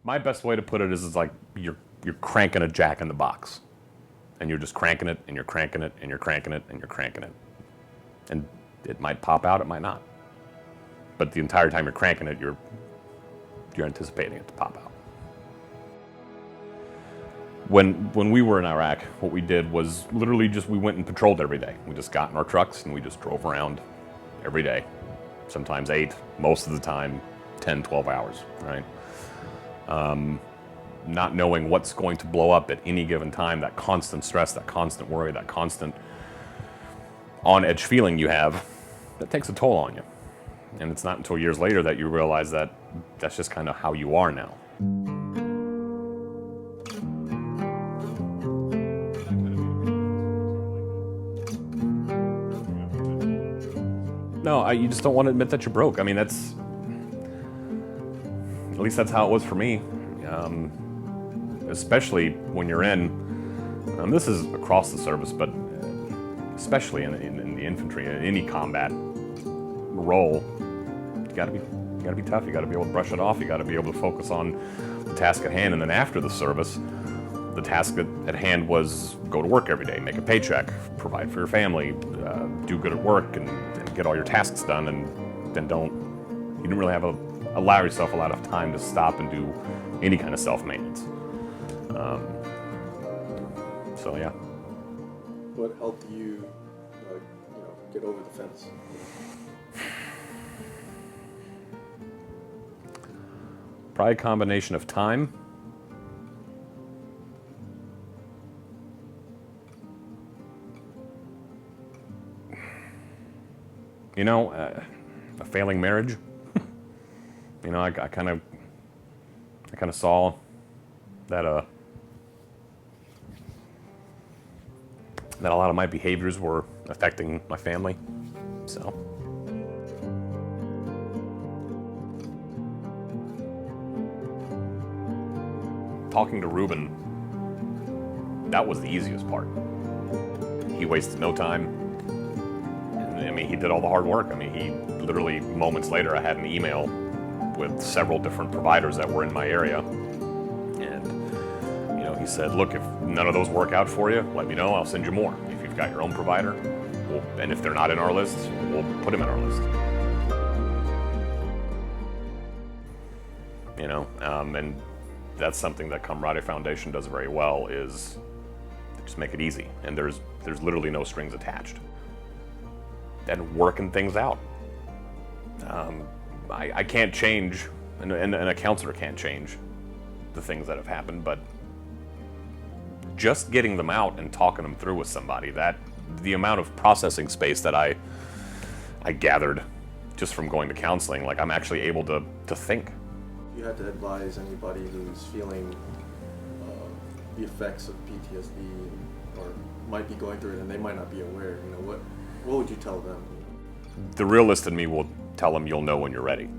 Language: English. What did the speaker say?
My best way to put it is like you're cranking a jack in the box, and you're just cranking it, and you're cranking it, and you're cranking it, and you're cranking it, and it might pop out, it might not, but the entire time you're cranking it, you're anticipating it to pop out. When we were in Iraq, what we did was literally just we went and patrolled every day. We just got in our trucks and we just drove around every day, sometimes 8, most of the time 10, 12 hours, right? Not knowing what's going to blow up at any given time, that constant stress, that constant worry, that constant on-edge feeling you have, that takes a toll on you. And it's not until years later that you realize that that's just kind of how you are now. No, you just don't want to admit that you're broke. I mean, at least that's how it was for me. Especially when you're in, this is across the service, but especially in the infantry, in any combat role, you gotta be tough. You gotta be able to brush it off. You gotta be able to focus on the task at hand. And then after the service, the task at hand was go to work every day, make a paycheck, provide for your family, do good at work, and get all your tasks done. And then you didn't really allow yourself a lot of time to stop and do any kind of self-maintenance. So yeah. What helped you, get over the fence? Probably a combination of time, a failing marriage. I kind of saw that that a lot of my behaviors were affecting my family. So talking to Ruben, that was the easiest part. He wasted no time. I mean, he did all the hard work. I mean, he literally, moments later, I had an email with several different providers that were in my area. And, he said, look, if none of those work out for you, let me know, I'll send you more. If you've got your own provider, and if they're not in our list, we'll put them in our list. And that's something that Camaraderie Foundation does very well, is just make it easy. And there's literally no strings attached. And working things out. I can't change, and a counselor can't change the things that have happened, but just getting them out and talking them through with somebody, that the amount of processing space that I gathered just from going to counseling, like I'm actually able to think. You had to advise anybody who's feeling the effects of PTSD or might be going through it and they might not be aware, what would you tell them? The realist in me will tell them you'll know when you're ready.